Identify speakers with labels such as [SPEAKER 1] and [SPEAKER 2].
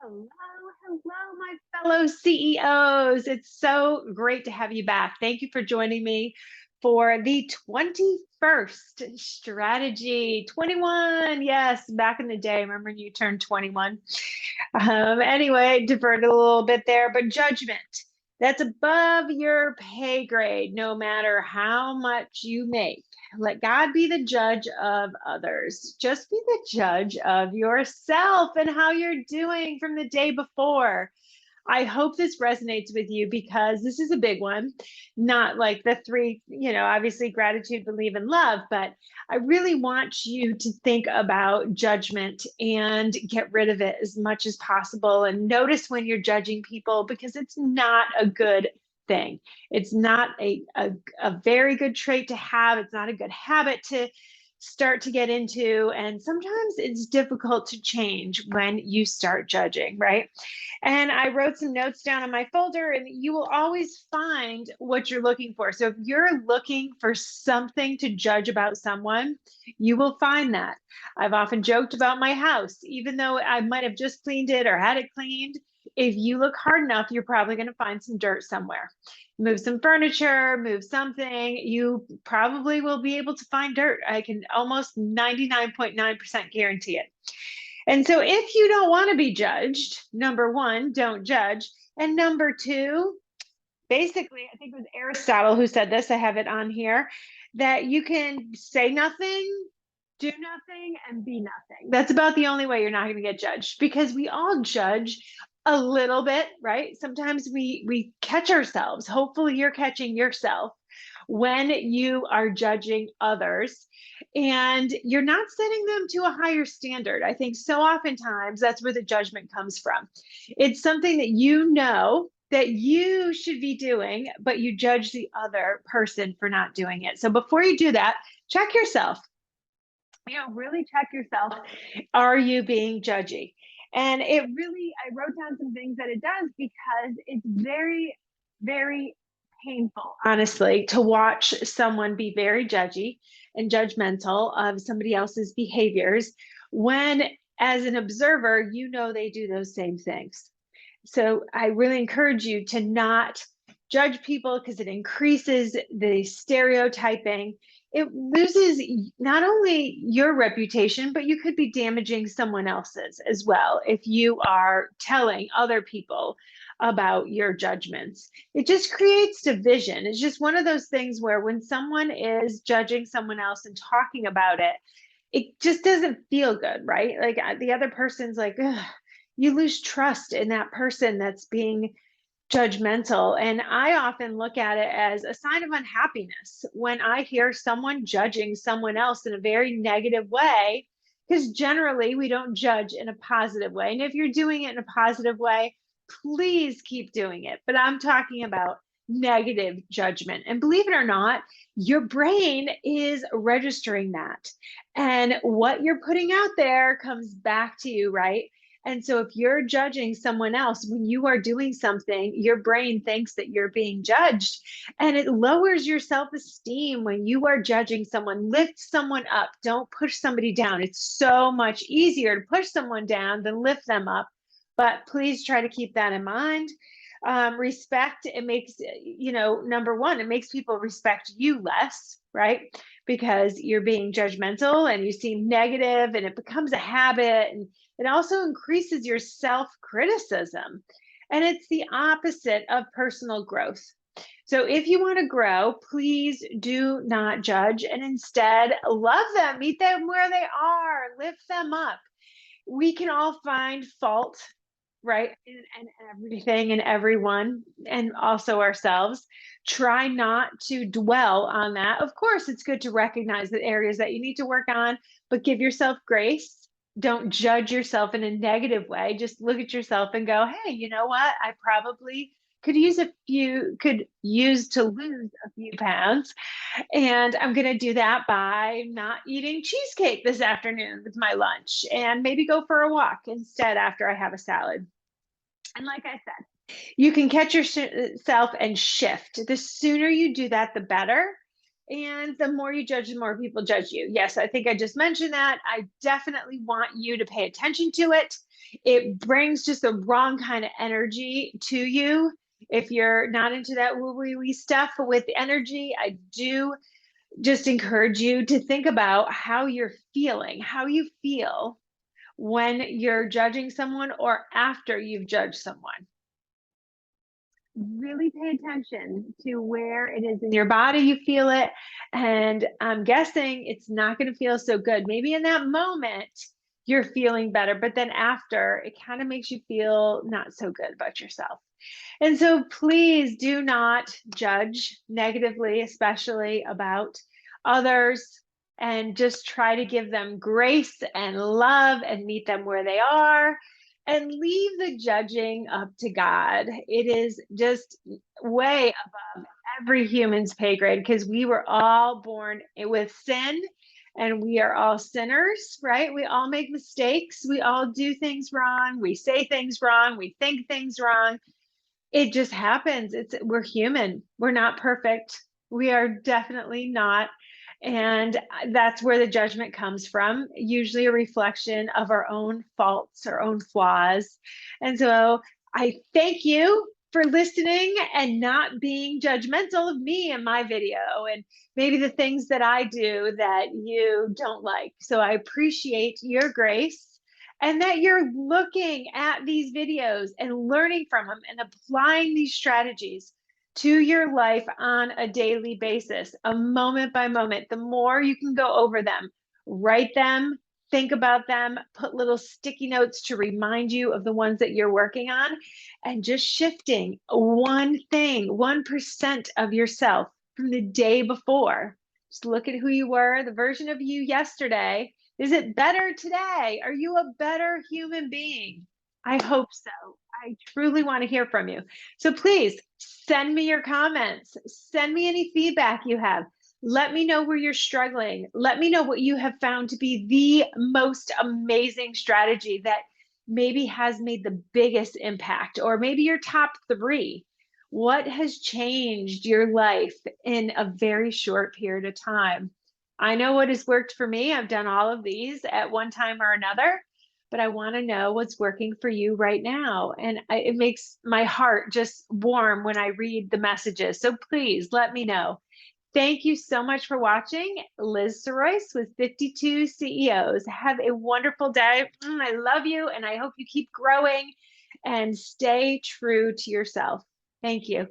[SPEAKER 1] Hello, hello, my fellow CEOs. It's so great to have you back. Thank you for joining me for the 21st strategy. 21, yes, back in the day. Remember when you turned 21? Anyway, diverted a little bit there, but judgment. That's above your pay grade, no matter how much you make. Let God be the judge of others. Just be the judge of yourself and how you're doing from the day before. I hope this resonates with you because this is a big one. Not like the three, obviously gratitude, believe, and love, but I really want you to think about judgment and get rid of it as much as possible. And notice when you're judging people because it's not a good thing. It's not a very good trait to have. It's not a good habit to start to get into. And sometimes it's difficult to change when you start judging, right? And I wrote some notes down on my folder, and you will always find what you're looking for. So if you're looking for something to judge about someone, you will find that. I've often joked about my house, even though I might have just cleaned it or had it cleaned. If you look hard enough, you're probably going to find some dirt somewhere. Move some furniture, move something, you probably will be able to find dirt. I can almost 99.9% guarantee it. And so if you don't want to be judged, number one, don't judge. And number two, basically, I think it was Aristotle who said this, I have it on here, that you can say nothing, do nothing, and be nothing. That's about the only way you're not going to get judged, because we all judge a little bit, right? Sometimes we catch ourselves. Hopefully you're catching yourself when you are judging others, and you're not setting them to a higher standard. I think so oftentimes that's where the judgment comes from. It's something that you know that you should be doing, but you judge the other person for not doing it. So before you do that, check yourself. Really check yourself. Are you being judgy? And it really, I wrote down some things that it does because it's very, very painful, honestly, to watch someone be very judgy and judgmental of somebody else's behaviors when, as an observer, you know they do those same things. So I really encourage you to not judge people because it increases the stereotyping. It loses not only your reputation, but you could be damaging someone else's as well if you are telling other people about your judgments. It just creates division. It's just one of those things where when someone is judging someone else and talking about it, it just doesn't feel good, right? Like the other person's like, ugh, you lose trust in that person that's being judgmental. And I often look at it as a sign of unhappiness when I hear someone judging someone else in a very negative way, because generally we don't judge in a positive way. And if you're doing it in a positive way, please keep doing it. But I'm talking about negative judgment. And believe it or not, your brain is registering that. And what you're putting out there comes back to you, right? And so if you're judging someone else when you are doing something, your brain thinks that you're being judged, and it lowers your self-esteem when you are judging someone. Lift someone up. Don't push somebody down. It's so much easier to push someone down than lift them up. But please try to keep that in mind. Respect, it makes, number one, it makes people respect you less, right? Because you're being judgmental and you seem negative and it becomes a habit. And it also increases your self-criticism. And it's the opposite of personal growth. So if you want to grow, please do not judge and instead love them, meet them where they are, lift them up. We can all find fault, right, and everything and everyone, and also ourselves. Try not to dwell on that. Of course, it's good to recognize the areas that you need to work on, but give yourself grace. Don't judge yourself in a negative way. Just look at yourself and go, hey, you know what? I probably could use to lose a few pounds. And I'm going to do that by not eating cheesecake this afternoon with my lunch and maybe go for a walk instead after I have a salad. And like I said, you can catch yourself and shift. The sooner you do that, the better. And the more you judge, the more people judge you. Yes, I think I just mentioned that. I definitely want you to pay attention to it. It brings just the wrong kind of energy to you. If you're not into that woo wee wee stuff with energy, I do just encourage you to think about how you're feeling, how you feel when you're judging someone or after you've judged someone. Really pay attention to where it is in your body you feel it. And I'm guessing it's not going to feel so good. Maybe in that moment, you're feeling better, but then after, it kind of makes you feel not so good about yourself. And so please do not judge negatively, especially about others, and just try to give them grace and love and meet them where they are and leave the judging up to God. It is just way above every human's pay grade because we were all born with sin and we are all sinners, right? We all make mistakes. We all do things wrong. We say things wrong. We think things wrong. It just happens. We're human. We're not perfect. We are definitely not. And that's where the judgment comes from, usually a reflection of our own faults, our own flaws. And so I thank you for listening and not being judgmental of me and my video and maybe the things that I do that you don't like. So I appreciate your grace and that you're looking at these videos and learning from them and applying these strategies to your life on a daily basis, a moment by moment. The more you can go over them, write them, think about them, put little sticky notes to remind you of the ones that you're working on, and just shifting one thing, 1% of yourself from the day before. Just look at who you were, the version of you yesterday. Is it better today? Are you a better human being? I hope so. I truly want to hear from you. So please send me your comments. Send me any feedback you have. Let me know where you're struggling. Let me know what you have found to be the most amazing strategy that maybe has made the biggest impact, or maybe your top three. What has changed your life in a very short period of time? I know what has worked for me. I've done all of these at one time or another, but I want to know what's working for you right now. And it makes my heart just warm when I read the messages. So please let me know. Thank you so much for watching. Liz Soroyce with 52 CEOs. Have a wonderful day. I love you, and I hope you keep growing and stay true to yourself. Thank you.